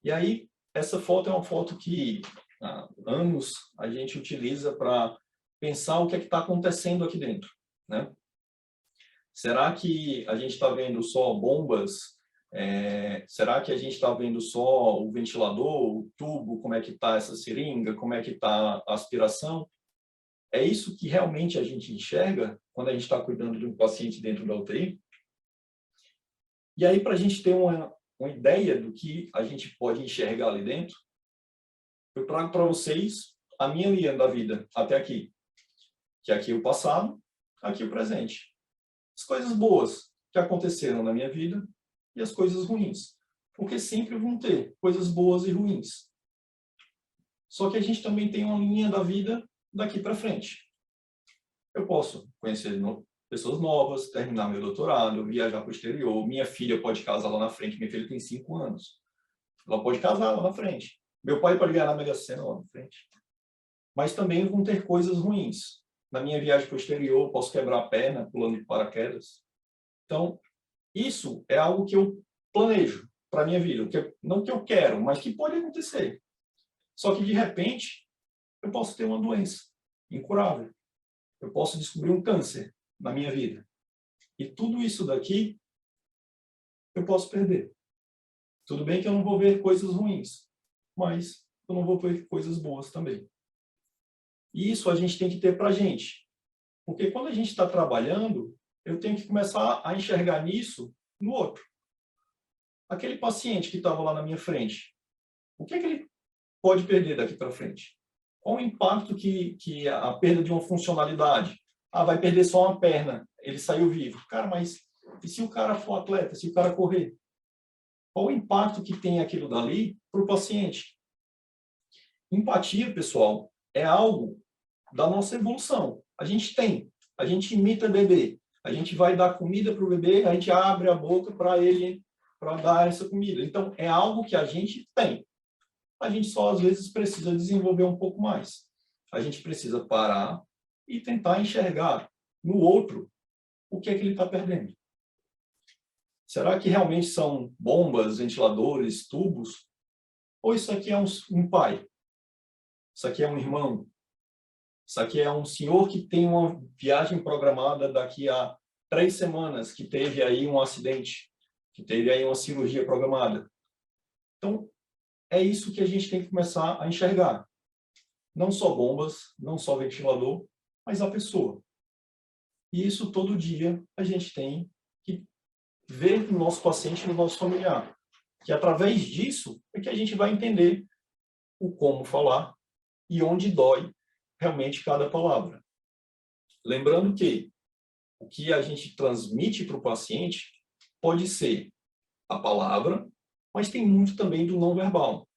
E aí, essa foto é uma foto que há anos a gente utiliza para pensar o que é que está acontecendo aqui dentro, né? Será que a gente está vendo só bombas? Será que a gente está vendo só o ventilador, o tubo, como é que está essa seringa, como é que está a aspiração? É isso que realmente a gente enxerga quando a gente está cuidando de um paciente dentro da UTI? E aí, para a gente ter uma ideia do que a gente pode enxergar ali dentro, eu trago para vocês a minha linha da vida até aqui. Que aqui é o passado, aqui é o presente. As coisas boas que aconteceram na minha vida e as coisas ruins. Porque sempre vão ter coisas boas e ruins. Só que a gente também tem uma linha da vida daqui para frente. Eu posso conhecer pessoas novas, terminar meu doutorado, viajar para o exterior. Minha filha pode casar lá na frente. Minha filha tem 5 anos. Ela pode casar lá na frente. Meu pai pode ganhar na Mega Sena lá na frente. Mas também vão ter coisas ruins. Na minha viagem para o exterior, posso quebrar a perna pulando de paraquedas. Então, isso é algo que eu planejo para a minha vida. Não que eu quero, mas que pode acontecer. Só que, de repente, eu posso ter uma doença incurável. Eu posso descobrir um câncer na minha vida. E tudo isso daqui, eu posso perder. Tudo bem que eu não vou ver coisas ruins, mas eu não vou ver coisas boas também. E isso a gente tem que ter para a gente. Porque quando a gente está trabalhando, eu tenho que começar a enxergar nisso no outro. Aquele paciente que estava lá na minha frente, o que é que ele pode perder daqui para frente? Qual o impacto que a perda de uma funcionalidade? Ah, vai perder só uma perna, ele saiu vivo. Cara, mas e se o cara for atleta, se o cara correr? Qual o impacto que tem aquilo dali para o paciente? Empatia, pessoal, é algo da nossa evolução. A gente imita bebê. A gente vai dar comida para o bebê, a gente abre a boca para ele, para dar essa comida. Então, é algo que a gente tem. A gente só, às vezes, precisa desenvolver um pouco mais. A gente precisa parar e tentar enxergar no outro o que é que ele está perdendo. Será que realmente são bombas, ventiladores, tubos? Ou isso aqui é um pai? Isso aqui é um irmão? Isso aqui é um senhor que tem uma viagem programada daqui a 3 semanas, que teve aí um acidente, que teve aí uma cirurgia programada. Então, é isso que a gente tem que começar a enxergar. Não só bombas, não só ventilador, mas a pessoa. E isso todo dia a gente tem que ver no nosso paciente, no nosso familiar. Que através disso é que a gente vai entender o como falar e onde dói realmente cada palavra. Lembrando que o que a gente transmite para o paciente pode ser a palavra, mas tem muito também do não verbal.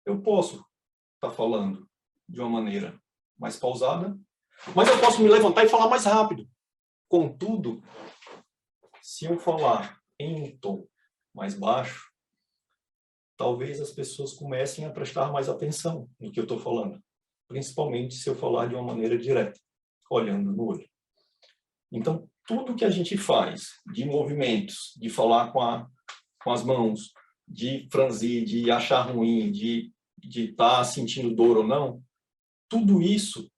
Eu posso estar falando de uma maneira mais pausada, mas eu posso me levantar e falar mais rápido. Contudo, se eu falar em um tom mais baixo, talvez as pessoas comecem a prestar mais atenção no que eu estou falando, principalmente se eu falar de uma maneira direta, olhando no olho. Então, tudo que a gente faz de movimentos, de falar com as mãos, de franzir, de achar ruim, de estar sentindo dor ou não, tudo isso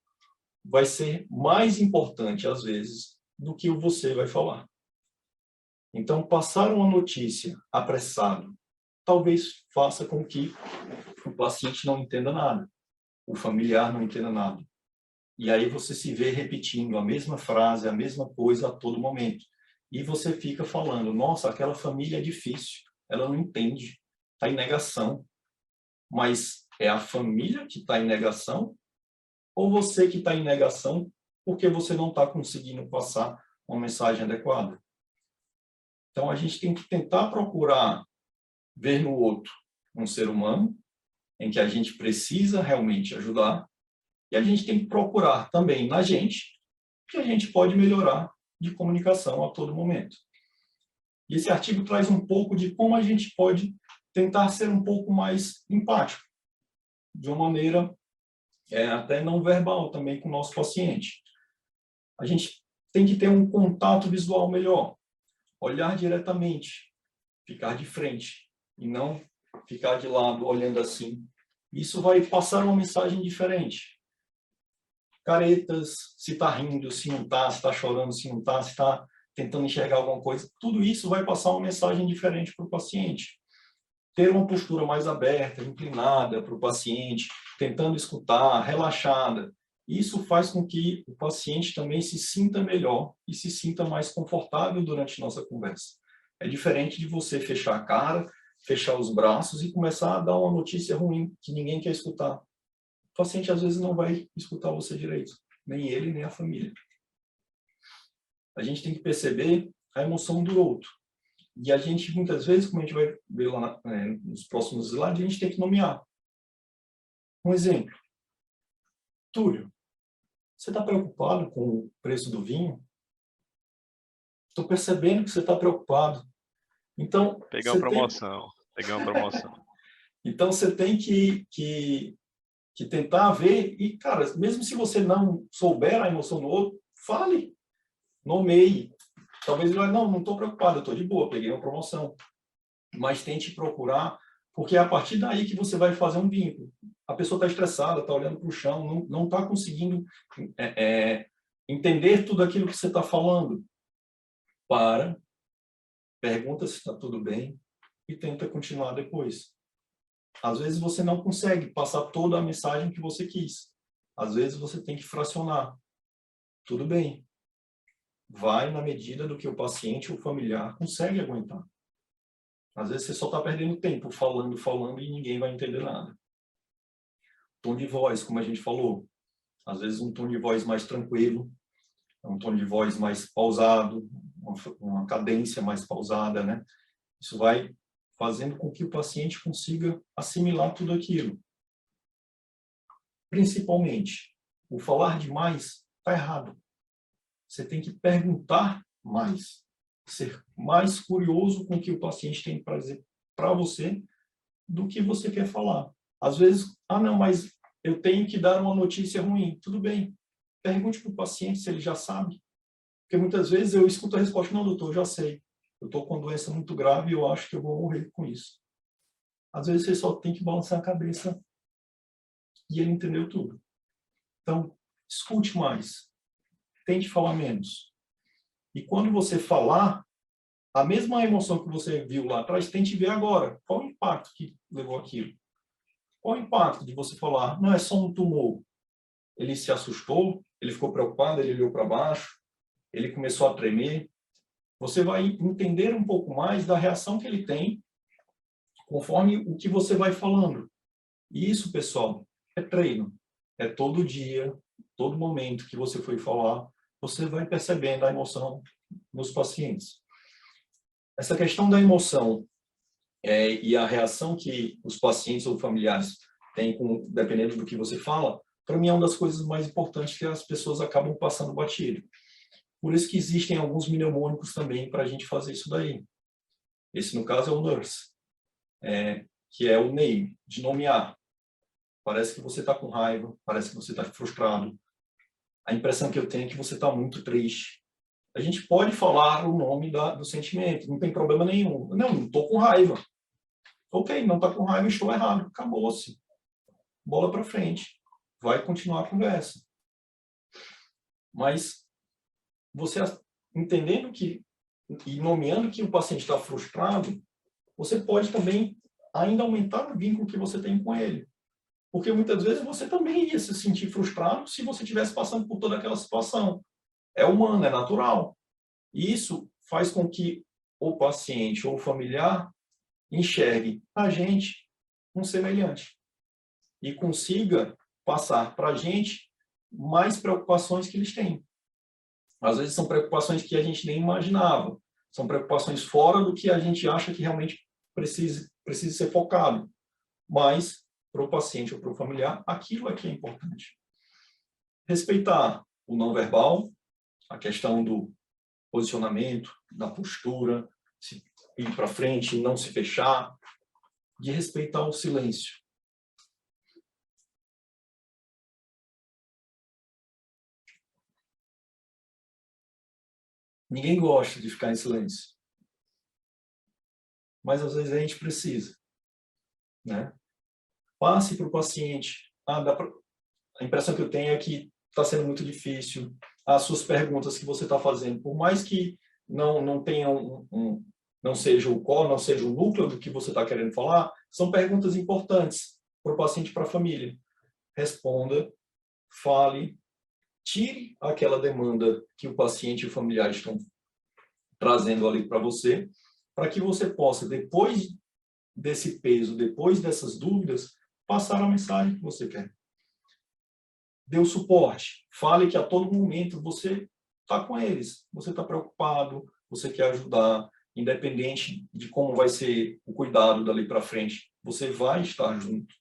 vai ser mais importante, às vezes, do que você vai falar. Então, passar uma notícia apressado, talvez faça com que o paciente não entenda nada, o familiar não entenda nada. E aí você se vê repetindo a mesma frase, a mesma coisa a todo momento. E você fica falando, nossa, aquela família é difícil, ela não entende, está em negação. Mas é a família que está em negação ou você que está em negação porque você não está conseguindo passar uma mensagem adequada? Então, a gente tem que tentar procurar ver no outro um ser humano em que a gente precisa realmente ajudar e a gente tem que procurar também na gente que a gente pode melhorar de comunicação a todo momento. E esse artigo traz um pouco de como a gente pode tentar ser um pouco mais empático, de uma maneira até não verbal também com o nosso paciente. A gente tem que ter um contato visual melhor, olhar diretamente, ficar de frente e não ficar de lado, olhando assim. Isso vai passar uma mensagem diferente. Caretas, se está rindo, se não está, se está chorando, se não está, se está tentando enxergar alguma coisa, tudo isso vai passar uma mensagem diferente para o paciente. Ter uma postura mais aberta, inclinada para o paciente, tentando escutar, relaxada. Isso faz com que o paciente também se sinta melhor e se sinta mais confortável durante nossa conversa. É diferente de você fechar a cara, fechar os braços e começar a dar uma notícia ruim que ninguém quer escutar. O paciente às vezes não vai escutar você direito, nem ele, nem a família. A gente tem que perceber a emoção do outro. E a gente, muitas vezes, como a gente vai ver lá nos próximos slides, a gente tem que nomear. Um exemplo. Túlio, você está preocupado com o preço do vinho? Estou percebendo que você está preocupado. Então, Peguei uma promoção. Então, você tem que tentar ver. E, cara, mesmo se você não souber a emoção do outro, fale, nomeie. Talvez ele vai, não estou preocupado, eu estou de boa, peguei uma promoção. Mas tente procurar, porque é a partir daí que você vai fazer um vínculo. A pessoa está estressada, está olhando para o chão, não está conseguindo entender tudo aquilo que você está falando. Para, pergunta se está tudo bem e tenta continuar depois. Às vezes você não consegue passar toda a mensagem que você quis. Às vezes você tem que fracionar. Tudo bem. Vai na medida do que o paciente ou o familiar consegue aguentar. Às vezes você só está perdendo tempo falando e ninguém vai entender nada. Tom de voz, como a gente falou. Às vezes um tom de voz mais tranquilo, um tom de voz mais pausado, uma cadência mais pausada, né? Isso vai fazendo com que o paciente consiga assimilar tudo aquilo. Principalmente, o falar demais está errado. Você tem que perguntar mais, ser mais curioso com o que o paciente tem para dizer para você do que você quer falar. Às vezes, não, mas eu tenho que dar uma notícia ruim. Tudo bem. Pergunte para o paciente se ele já sabe. Porque muitas vezes eu escuto a resposta, não, doutor, eu já sei. Eu estou com uma doença muito grave e eu acho que eu vou morrer com isso. Às vezes você só tem que balançar a cabeça e ele entendeu tudo. Então, escute mais. Tente falar menos. E quando você falar, a mesma emoção que você viu lá atrás, tente ver agora. Qual o impacto que levou aquilo? Qual o impacto de você falar, não, é só um tumor? Ele se assustou, ele ficou preocupado, ele olhou para baixo, ele começou a tremer. Você vai entender um pouco mais da reação que ele tem conforme o que você vai falando. E isso, pessoal, é treino. É todo dia, todo momento que você for falar, você vai percebendo a emoção nos pacientes. Essa questão da emoção e a reação que os pacientes ou familiares têm, dependendo do que você fala, para mim é uma das coisas mais importantes que as pessoas acabam passando batido. Por isso que existem alguns mnemônicos também para a gente fazer isso daí. Esse, no caso, é o NURSE, que é o name, de nomear. Parece que você está com raiva, parece que você está frustrado. A impressão que eu tenho é que você está muito triste. A gente pode falar o nome do sentimento, não tem problema nenhum. Não estou com raiva. Ok, não está com raiva, estou errado. Acabou-se. Bola para frente. Vai continuar a conversa. Mas você entendendo e nomeando que o paciente está frustrado, você pode também ainda aumentar o vínculo que você tem com ele. Porque muitas vezes você também ia se sentir frustrado se você estivesse passando por toda aquela situação. É humano, é natural. E isso faz com que o paciente ou o familiar enxergue a gente um semelhante e consiga passar para a gente mais preocupações que eles têm. Às vezes são preocupações que a gente nem imaginava, são preocupações fora do que a gente acha que realmente precisa ser focado. Mas, para o paciente ou para o familiar, aquilo é que é importante. Respeitar o não verbal, a questão do posicionamento, da postura, se ir para frente, não se fechar, de respeitar o silêncio. Ninguém gosta de ficar em silêncio. Mas às vezes a gente precisa. né? Passe para o paciente. A impressão que eu tenho é que está sendo muito difícil. As suas perguntas que você está fazendo, por mais que não tenham não seja o core, não seja o núcleo do que você está querendo falar, são perguntas importantes para o paciente e para a família. Responda, fale, tire aquela demanda que o paciente e o familiar estão trazendo ali para você, para que você possa, depois desse peso, depois dessas dúvidas, passar a mensagem que você quer. Dê o suporte. Fale que a todo momento você está com eles, você está preocupado, você quer ajudar, independente de como vai ser o cuidado dali para frente, você vai estar junto.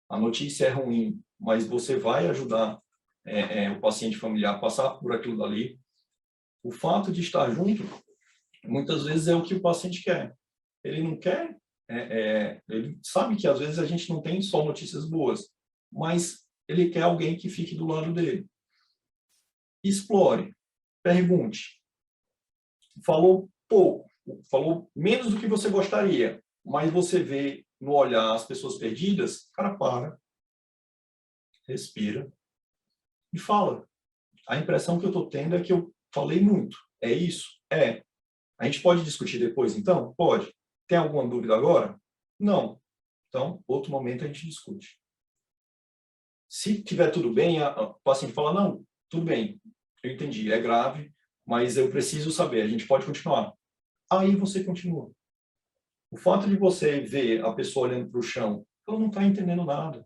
A notícia é ruim, mas você vai ajudar o paciente familiar a passar por aquilo dali. O fato de estar junto, muitas vezes é o que o paciente quer. Ele não quer, ele sabe que às vezes a gente não tem só notícias boas, mas ele quer alguém que fique do lado dele. Explore, pergunte. Falou pouco, falou menos do que você gostaria, mas você vê no olhar as pessoas perdidas, cara, para, respira e fala. A impressão que eu estou tendo é que eu falei muito. É isso? É. A gente pode discutir depois, então? Pode. Tem alguma dúvida agora? Não. Então, outro momento a gente discute. Se tiver tudo bem, o paciente fala, não, tudo bem, eu entendi, é grave, mas eu preciso saber, a gente pode continuar. Aí você continua. O fato de você ver a pessoa olhando para o chão, ela não está entendendo nada.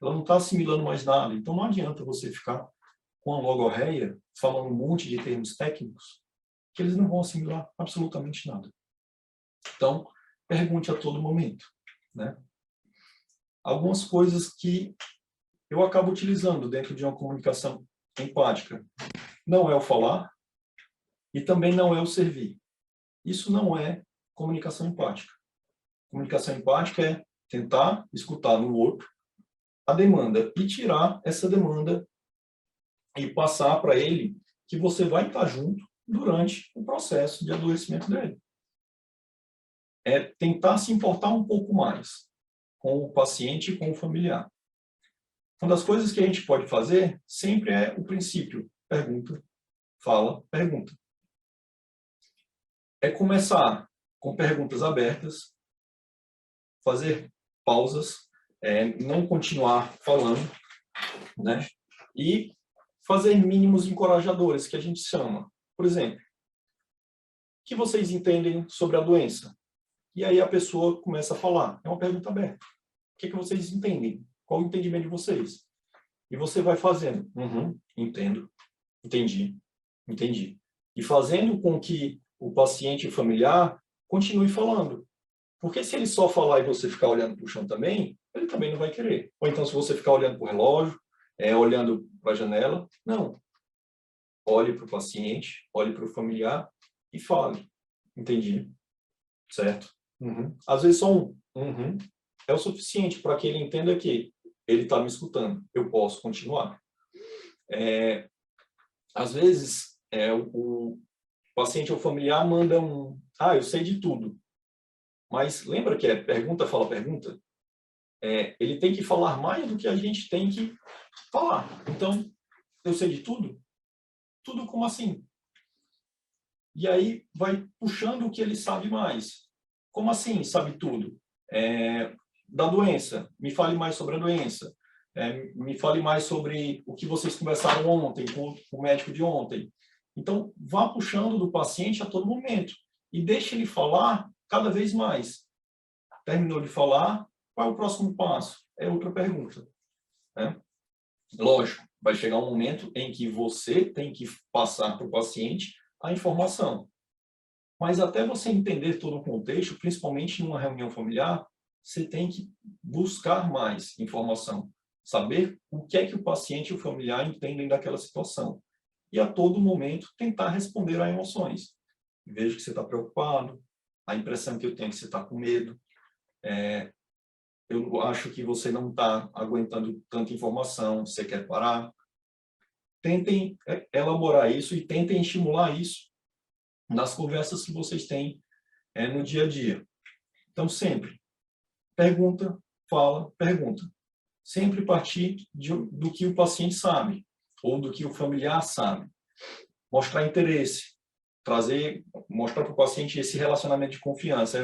Ela não está assimilando mais nada. Então, não adianta você ficar com a logorreia, falando um monte de termos técnicos, que eles não vão assimilar absolutamente nada. Então, pergunte a todo momento, né? Algumas coisas que eu acabo utilizando dentro de uma comunicação empática. Não é o falar e também não é o servir. Isso não é comunicação empática. Comunicação empática é tentar escutar no outro a demanda e tirar essa demanda e passar para ele que você vai estar junto durante o processo de adoecimento dele. É tentar se importar um pouco mais com o paciente e com o familiar. Uma das coisas que a gente pode fazer sempre é o princípio. Pergunta, fala, pergunta. É começar com perguntas abertas, fazer pausas, não continuar falando, né? E fazer mínimos encorajadores, que a gente chama. Por exemplo, o que vocês entendem sobre a doença? E aí a pessoa começa a falar. É uma pergunta aberta. O que vocês entendem? Qual o entendimento de vocês? E você vai fazendo. Entendo. Entendi. Entendi. E fazendo com que o paciente e o familiar continue falando. Porque se ele só falar e você ficar olhando para o chão também, ele também não vai querer. Ou então, se você ficar olhando para o relógio, olhando para a janela, não. Olhe para o paciente, olhe para o familiar e fale. Entendi. Certo? Às vezes só é o suficiente para que ele entenda que ele está me escutando. Eu posso continuar. Às vezes, o paciente ou familiar manda eu sei de tudo. Mas lembra que pergunta fala pergunta? Ele tem que falar mais do que a gente tem que falar. Então, eu sei de tudo? Tudo como assim? E aí vai puxando o que ele sabe mais. Como assim sabe tudo? Da doença. Me fale mais sobre a doença. Me fale mais sobre o que vocês conversaram ontem, com o médico de ontem. Então, vá puxando do paciente a todo momento. E deixe ele falar cada vez mais. Terminou de falar, qual é o próximo passo? É outra pergunta. Né? Lógico, vai chegar um momento em que você tem que passar para o paciente a informação. Mas até você entender todo o contexto, principalmente numa reunião familiar, você tem que buscar mais informação. Saber o que é que o paciente e o familiar entendem daquela situação. E a todo momento tentar responder a emoções. Vejo que você está preocupado, a impressão que eu tenho é que você está com medo. Eu acho que você não está aguentando tanta informação, você quer parar. Tentem elaborar isso e tentem estimular isso nas conversas que vocês têm no dia a dia. Então, sempre pergunta, fala, pergunta. Sempre partir do que o paciente sabe, ou do que o familiar sabe. Mostrar interesse, mostrar para o paciente esse relacionamento de confiança.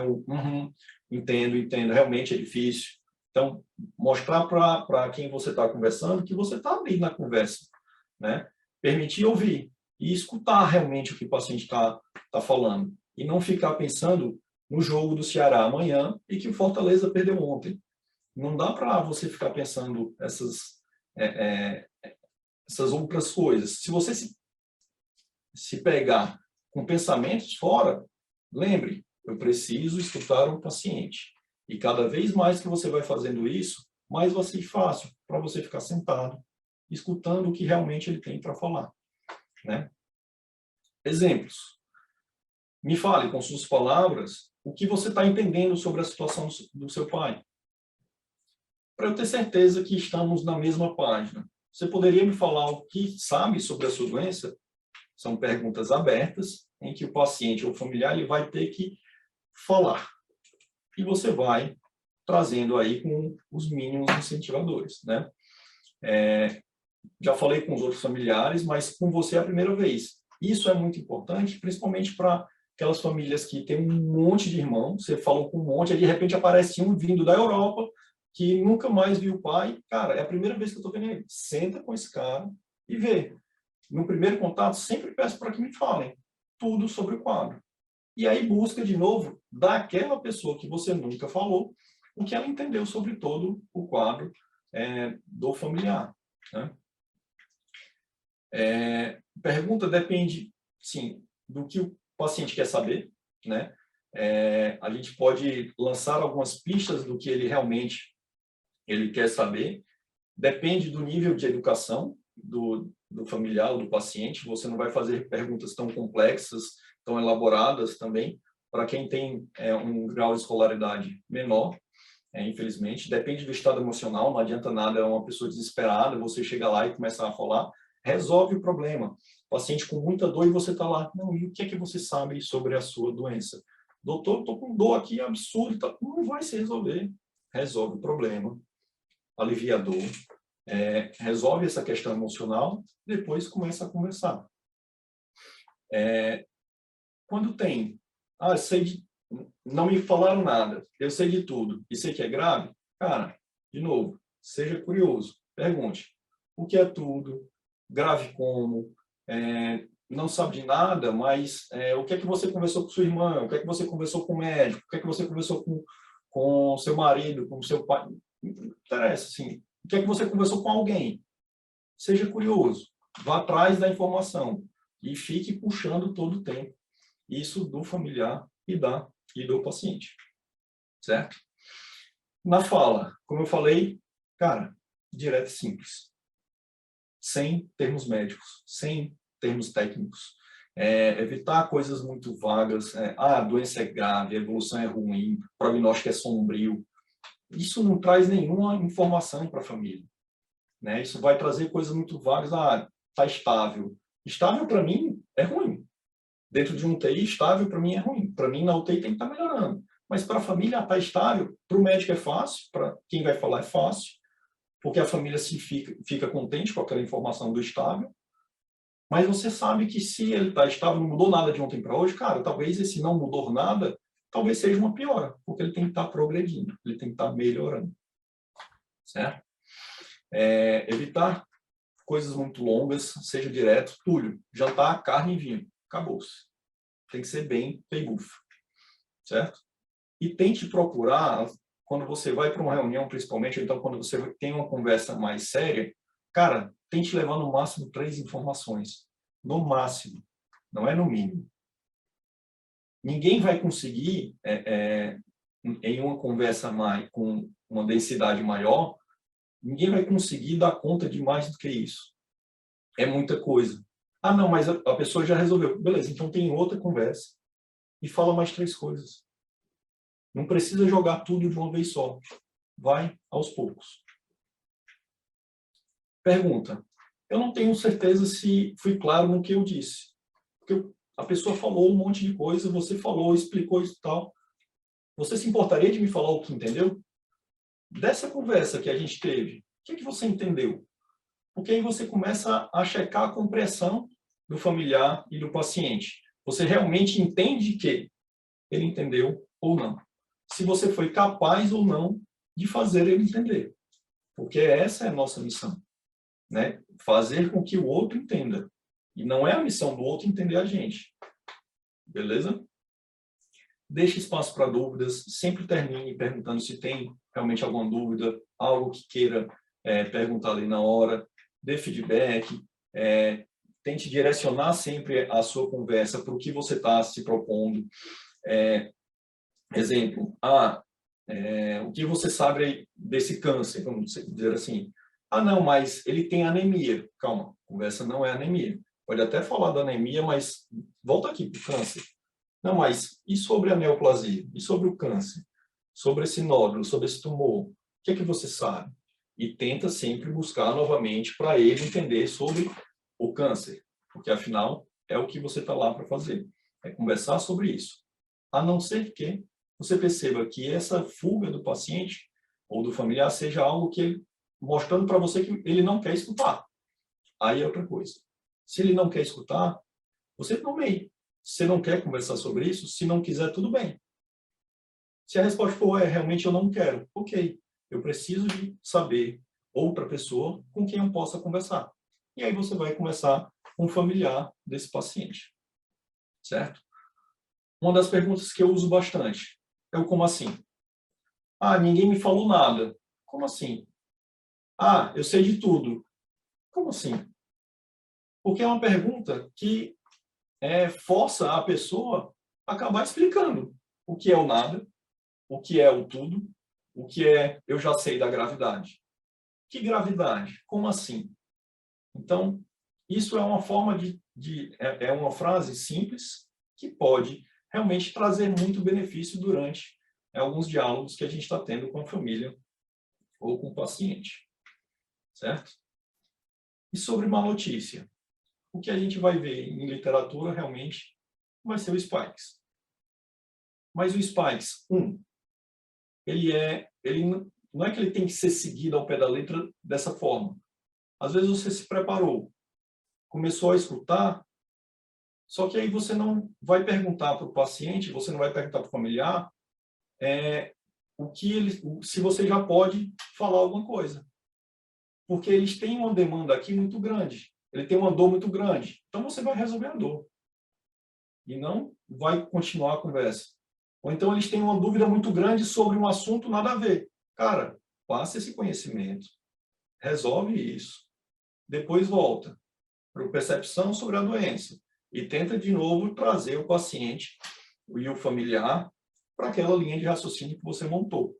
Entendo, realmente é difícil. Então, mostrar para quem você está conversando que você está ali na conversa, né? Permitir ouvir e escutar realmente o que o paciente está falando. E não ficar pensando no jogo do Ceará amanhã e que o Fortaleza perdeu ontem. Não dá para você ficar pensando essas outras coisas. Se você se pegar com pensamentos fora, lembre, eu preciso escutar o paciente. E cada vez mais que você vai fazendo isso, mais vai ser fácil para você ficar sentado, escutando o que realmente ele tem para falar, né? Exemplos. Me fale com suas palavras o que você está entendendo sobre a situação do seu pai. Para eu ter certeza que estamos na mesma página. Você poderia me falar o que sabe sobre a sua doença? São perguntas abertas, em que o paciente ou o familiar ele vai ter que falar. E você vai trazendo aí com os mínimos incentivadores, né? Já falei com os outros familiares, mas com você é a primeira vez. Isso é muito importante, principalmente para aquelas famílias que têm um monte de irmãos, você falou com um monte, aí de repente aparece um vindo da Europa, que nunca mais viu o pai. Cara, é a primeira vez que eu estou vendo ele. Senta com esse cara e vê. No primeiro contato, sempre peço para que me falem tudo sobre o quadro. E aí busca, de novo, daquela pessoa que você nunca falou, o que ela entendeu sobre todo o quadro do familiar, né? Pergunta depende, sim, do que o paciente quer saber, né? A gente pode lançar algumas pistas do que ele realmente quer saber. Depende do nível de educação do familiar ou do paciente. Você não vai fazer perguntas tão complexas, tão elaboradas também, para quem tem um grau de escolaridade menor, infelizmente. Depende do estado emocional, não adianta nada uma pessoa desesperada, você chega lá e começa a falar, resolve o problema. Paciente com muita dor e você está lá, não, e o que é que você sabe sobre a sua doença? Doutor, estou com dor aqui absurda, não vai se resolver. Resolve o problema, alivia a dor, resolve essa questão emocional, depois começa a conversar. Quando tem, não me falaram nada, eu sei de tudo, e sei que é grave, cara, de novo, seja curioso, pergunte, o que é tudo, grave como, não sabe de nada, mas o que é que você conversou com sua irmã, o que é que você conversou com o médico, o que é que você conversou com seu marido, com seu pai, não interessa, assim, o que é que você conversou com alguém, seja curioso, vá atrás da informação e fique puxando todo o tempo isso do familiar e do paciente, certo? Na fala, como eu falei, cara, direto e simples, sem termos médicos, sem termos técnicos, evitar coisas muito vagas, a doença é grave, a evolução é ruim, o prognóstico é sombrio, isso não traz nenhuma informação para a família, né? Isso vai trazer coisas muito vagas, está estável. Estável para mim é ruim. Dentro de um UTI, estável para mim é ruim. Para mim, na UTI tem que estar melhorando. Mas para a família, está estável. Para o médico é fácil, para quem vai falar é fácil, porque a família fica contente com aquela informação do estável. Mas você sabe que se ele está estável, não mudou nada de ontem para hoje, cara, talvez esse não mudou nada, talvez seja uma piora, porque ele tem que estar progredindo, ele tem que estar melhorando. Certo? Evitar coisas muito longas, seja direto, Túlio, jantar, carne e vinho. Acabou-se. Tem que ser bem peibufo, certo? E tente procurar, quando você vai para uma reunião, principalmente, então quando você tem uma conversa mais séria, cara, tente levar no máximo 3 informações. No máximo, não é no mínimo. Ninguém vai conseguir, em uma conversa com uma densidade maior, ninguém vai conseguir dar conta de mais do que isso. É muita coisa. Não, mas a pessoa já resolveu. Beleza, então tem outra conversa e fala mais 3 coisas. Não precisa jogar tudo de uma vez só. Vai aos poucos. Pergunta. Eu não tenho certeza se fui claro no que eu disse. Porque a pessoa falou um monte de coisa, você falou, explicou isso e tal. Você se importaria de me falar o que entendeu? dessa conversa que a gente teve, o que é que você entendeu? Porque aí você começa a checar a compreensão do familiar e do paciente. Você realmente entende que ele entendeu ou não. Se você foi capaz ou não de fazer ele entender. Porque essa é a nossa missão, né? Fazer com que o outro entenda. E não é a missão do outro entender a gente. Beleza? Deixe espaço para dúvidas. Sempre termine perguntando se tem realmente alguma dúvida, algo que queira perguntar ali na hora. Dê feedback. Tente direcionar sempre a sua conversa para o que você está se propondo. Exemplo, o que você sabe desse câncer? Vamos dizer assim. Não, mas ele tem anemia. Calma, a conversa não é anemia. Pode até falar da anemia, mas volta aqui para o câncer. Não, mas e sobre a neoplasia? E sobre o câncer? Sobre esse nódulo, sobre esse tumor? O que é que você sabe? E tenta sempre buscar novamente para ele entender sobre o câncer. Porque, afinal, é o que você está lá para fazer. É conversar sobre isso. A não ser que você perceba que essa fuga do paciente ou do familiar seja algo que ele, mostrando para você que ele não quer escutar. Aí é outra coisa. Se ele não quer escutar, você nomeie. Se você não quer conversar sobre isso, se não quiser, tudo bem. Se a resposta for realmente eu não quero, ok. Eu preciso de saber outra pessoa com quem eu possa conversar. E aí você vai conversar com o familiar desse paciente. Certo? Uma das perguntas que eu uso bastante é o como assim? Ninguém me falou nada. Como assim? Eu sei de tudo. Como assim? Porque é uma pergunta que força a pessoa a acabar explicando o que é o nada, o que é o tudo, o que é eu já sei da gravidade. Que gravidade? Como assim? Então, isso é uma forma é uma frase simples que pode realmente trazer muito benefício durante alguns diálogos que a gente está tendo com a família ou com o paciente. Certo? E sobre má notícia? O que a gente vai ver em literatura realmente vai ser o Spikes. Mas o Spikes, ele não é que ele tem que ser seguido ao pé da letra dessa forma. Às vezes você se preparou, começou a escutar, só que aí você não vai perguntar para o paciente, você não vai perguntar para o familiar se você já pode falar alguma coisa. Porque eles têm uma demanda aqui muito grande. Ele tem uma dor muito grande. Então você vai resolver a dor. E não vai continuar a conversa. Ou então eles têm uma dúvida muito grande sobre um assunto nada a ver. Cara, passa esse conhecimento, resolve isso, depois volta para a percepção sobre a doença e tenta de novo trazer o paciente e o familiar para aquela linha de raciocínio que você montou.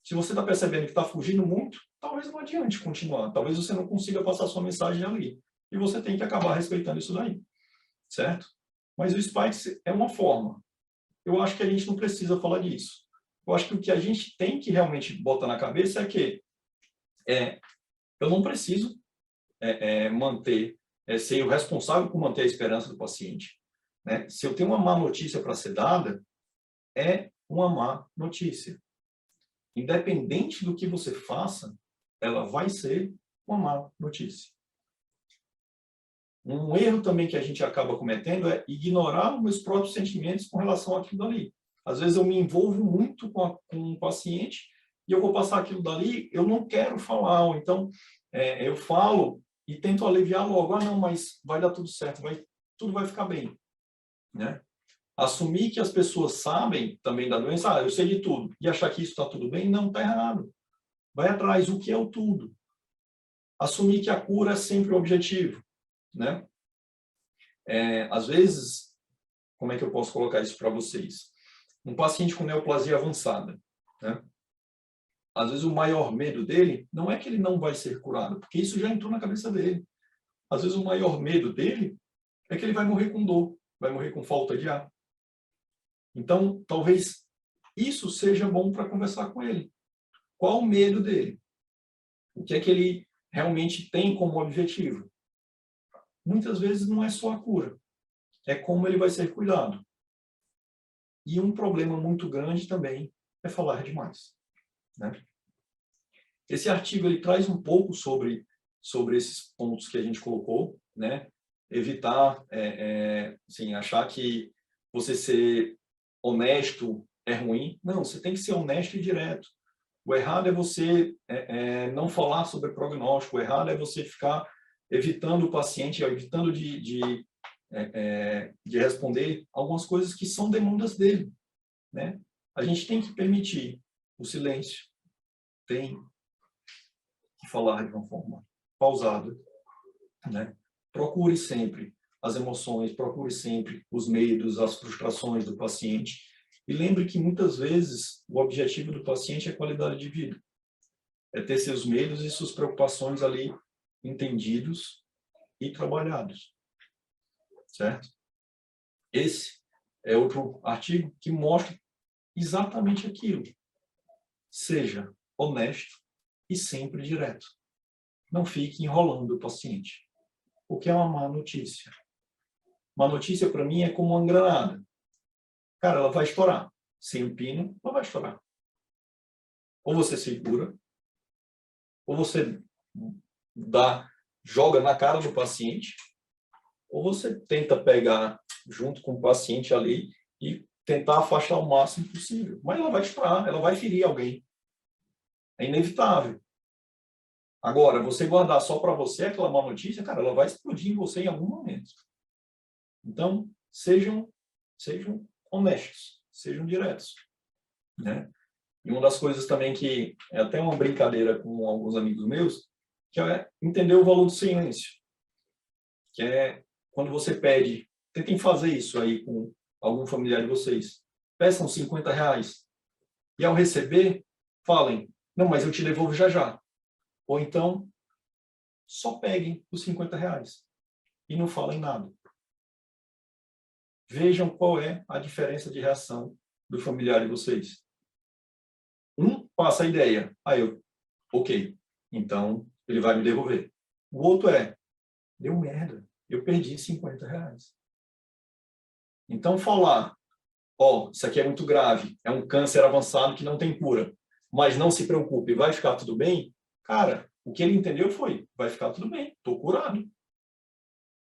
Se você está percebendo que está fugindo muito, talvez não adiante continuar. Talvez você não consiga passar sua mensagem ali. E você tem que acabar respeitando isso daí. Certo? Mas o Spikes é uma forma. Eu acho que a gente não precisa falar disso. Eu acho que o que a gente tem que realmente botar na cabeça é que eu não preciso ser o responsável por manter a esperança do paciente. Né? Se eu tenho uma má notícia para ser dada, é uma má notícia. Independente do que você faça, ela vai ser uma má notícia. Um erro também que a gente acaba cometendo é ignorar os meus próprios sentimentos com relação àquilo dali. Às vezes eu me envolvo muito com um paciente e eu vou passar aquilo dali, eu não quero falar, ou então eu falo e tento aliviar logo. Não, mas vai dar tudo certo, tudo vai ficar bem. Né? Assumir que as pessoas sabem também da doença, eu sei de tudo, e achar que isso está tudo bem, não, está errado. Vai atrás, o que é o tudo? Assumir que a cura é sempre o objetivo. Né? Às vezes, como é que eu posso colocar isso para vocês? Um paciente com neoplasia avançada, né? Às vezes o maior medo dele não é que ele não vai ser curado, porque isso já entrou na cabeça dele. Às vezes o maior medo dele é que ele vai morrer com dor, vai morrer com falta de ar. Então, talvez isso seja bom para conversar com ele. Qual o medo dele? O que é que ele realmente tem como objetivo? Muitas vezes não é só a cura, é como ele vai ser cuidado. E um problema muito grande também é falar demais. Né? Esse artigo ele traz um pouco sobre esses pontos que a gente colocou, né? Evitar, assim, achar que você ser honesto é ruim. Não, você tem que ser honesto e direto. O errado é você não falar sobre prognóstico, o errado é você ficar evitando o paciente, evitando de responder algumas coisas que são demandas dele, né? A gente tem que permitir o silêncio, tem que falar de uma forma pausada, né? Procure sempre as emoções, procure sempre os medos, as frustrações do paciente. E lembre que muitas vezes o objetivo do paciente é qualidade de vida. É ter seus medos e suas preocupações ali entendidos e trabalhados. Certo? Esse é outro artigo que mostra exatamente aquilo. Seja honesto e sempre direto. Não fique enrolando o paciente. Porque é uma má notícia. Uma notícia, para mim, é como uma granada. Cara, ela vai estourar. Sem o pino, ela vai estourar. Ou você segura, ou você joga na cara do paciente, ou você tenta pegar junto com o paciente ali e tentar afastar o máximo possível. Mas ela vai estourar, ela vai ferir alguém. É inevitável. Agora, você guardar só para você aquela má notícia, cara, ela vai explodir em você em algum momento. Então, sejam honestos, sejam diretos, né? E uma das coisas também que é até uma brincadeira com alguns amigos meus, que é entender o valor do silêncio. Que é quando você pede, tentem fazer isso aí com algum familiar de vocês. Peçam R$ 50. E ao receber, falem, não, mas eu te devolvo já já. Ou então, só peguem os R$ 50 e não falem nada. Vejam qual é a diferença de reação do familiar de vocês. Um passa a ideia, ok, então ele vai me devolver. O outro deu merda, eu perdi R$ 50. Então falar, isso aqui é muito grave, é um câncer avançado que não tem cura, mas não se preocupe, vai ficar tudo bem? Cara, o que ele entendeu foi, vai ficar tudo bem, estou curado.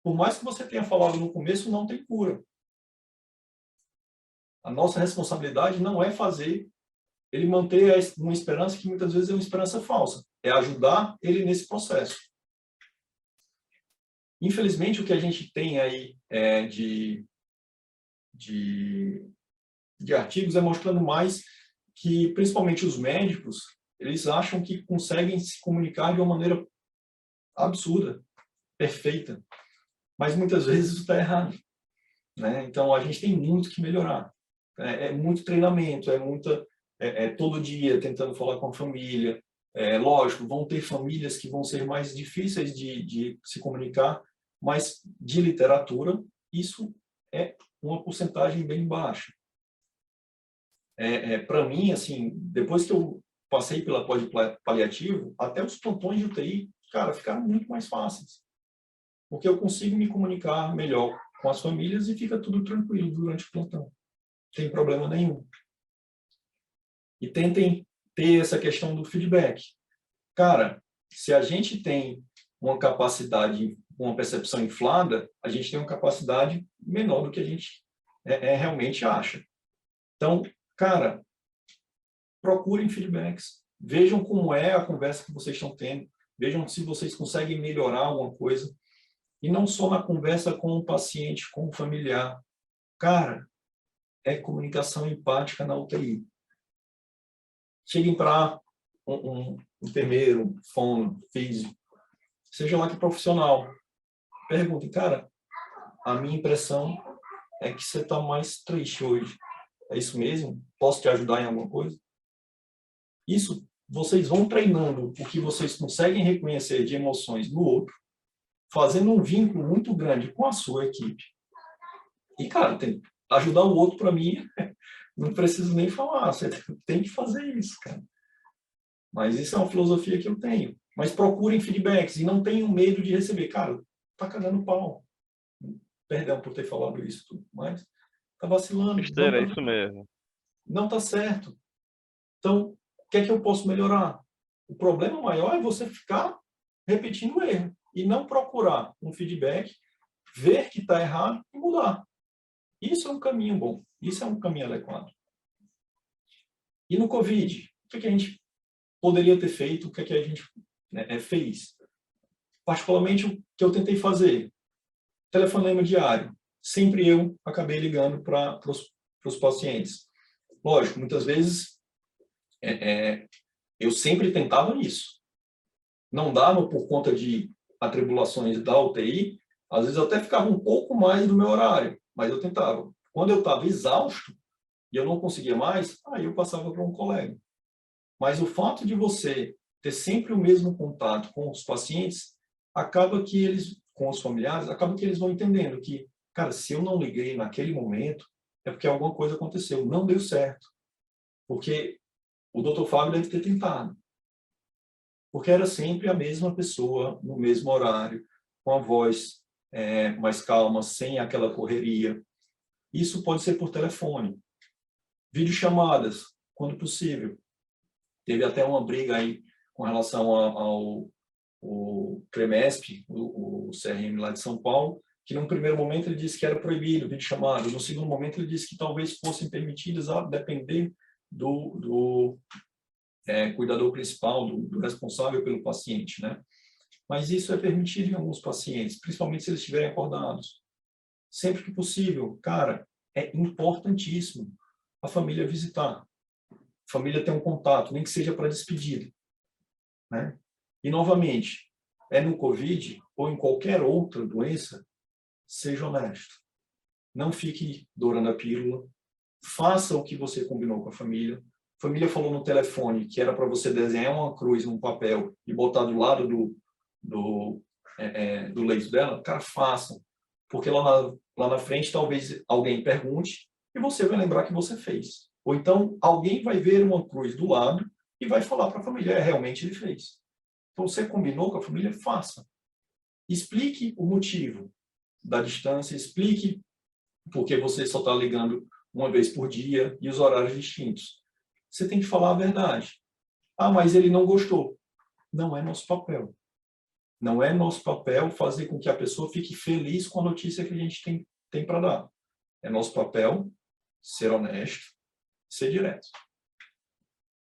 Por mais que você tenha falado no começo, não tem cura. A nossa responsabilidade não é fazer ele manter uma esperança que muitas vezes é uma esperança falsa. É ajudar ele nesse processo. Infelizmente, o que a gente tem aí de artigos é mostrando mais que, principalmente os médicos, eles acham que conseguem se comunicar de uma maneira absurda, perfeita. Mas muitas vezes isso está errado, né? Então, a gente tem muito que melhorar. É muito treinamento, todo dia tentando falar com a família. Lógico, vão ter famílias que vão ser mais difíceis de se comunicar, mas de literatura, isso é uma porcentagem bem baixa. Para mim, assim, depois que eu passei pela pós-paliativo, até os plantões de UTI, cara, ficaram muito mais fáceis. Porque eu consigo me comunicar melhor com as famílias e fica tudo tranquilo durante o plantão. Não tem problema nenhum. E tentem ter essa questão do feedback. Cara, se a gente tem uma capacidade, uma percepção inflada, a gente tem uma capacidade menor do que a gente realmente acha. Então, cara, procurem feedbacks. Vejam como é a conversa que vocês estão tendo. Vejam se vocês conseguem melhorar alguma coisa. E não só na conversa com o paciente, com o familiar. Cara, é comunicação empática na UTI. Cheguem para um enfermeiro, um fono, físico, seja lá que profissional. Perguntem, cara, a minha impressão é que você está mais triste hoje. É isso mesmo? Posso te ajudar em alguma coisa? Isso, vocês vão treinando o que vocês conseguem reconhecer de emoções no outro, fazendo um vínculo muito grande com a sua equipe. E, cara, ajudar o outro, para mim, não preciso nem falar. Você tem que fazer isso, cara. Mas isso é uma filosofia que eu tenho. Mas procurem feedbacks e não tenham medo de receber. Cara, tá cagando pau. Perdão por ter falado isso tudo, mas tá vacilando. Besteira, é isso mesmo. Não tá certo. Então, o que é que eu posso melhorar? O problema maior é você ficar repetindo o erro e não procurar um feedback, ver que está errado e mudar. Isso é um caminho bom, isso é um caminho adequado. E no Covid, o que a gente poderia ter feito, o que a gente fez? Particularmente o que eu tentei fazer, telefonema diário. Sempre eu acabei ligando para os pacientes. Lógico, muitas vezes eu sempre tentava isso. Não dava por conta de atribulações da UTI, às vezes eu até ficava um pouco mais do meu horário, mas eu tentava. Quando eu estava exausto e eu não conseguia mais, aí eu passava para um colega. Mas o fato de você ter sempre o mesmo contato com os pacientes, acaba que eles, com os familiares, acaba que eles vão entendendo que, cara, se eu não liguei naquele momento, é porque alguma coisa aconteceu, não deu certo. Porque o Dr. Fábio deve ter tentado. Porque era sempre a mesma pessoa, no mesmo horário, com a voz mais calma, sem aquela correria. Isso pode ser por telefone. Videochamadas, quando possível. Teve até uma briga aí com relação ao CREMESP, o CRM lá de São Paulo, que num primeiro momento ele disse que era proibido videochamadas, no segundo momento ele disse que talvez fossem permitidas a depender do cuidador principal, do responsável pelo paciente, né? Mas isso é permitido em alguns pacientes, principalmente se eles estiverem acordados. Sempre que possível, cara, é importantíssimo a família visitar. A família ter um contato, nem que seja para despedida, né? E, novamente, no COVID ou em qualquer outra doença, seja honesto. Não fique dourando a pílula. Faça o que você combinou com a família. A família falou no telefone que era para você desenhar uma cruz num papel e botar do lado do leito dela. Cara, faça. Porque lá na frente talvez alguém pergunte e você vai lembrar que você fez. Ou então alguém vai ver uma cruz do lado e vai falar para a família, realmente ele fez. Então você combinou com a família, faça. Explique o motivo da distância, explique porque você só está ligando uma vez por dia e os horários distintos. Você tem que falar a verdade. Ah, mas ele não gostou. Não é nosso papel. Não é nosso papel fazer com que a pessoa fique feliz com a notícia que a gente tem para dar. É nosso papel ser honesto, ser direto.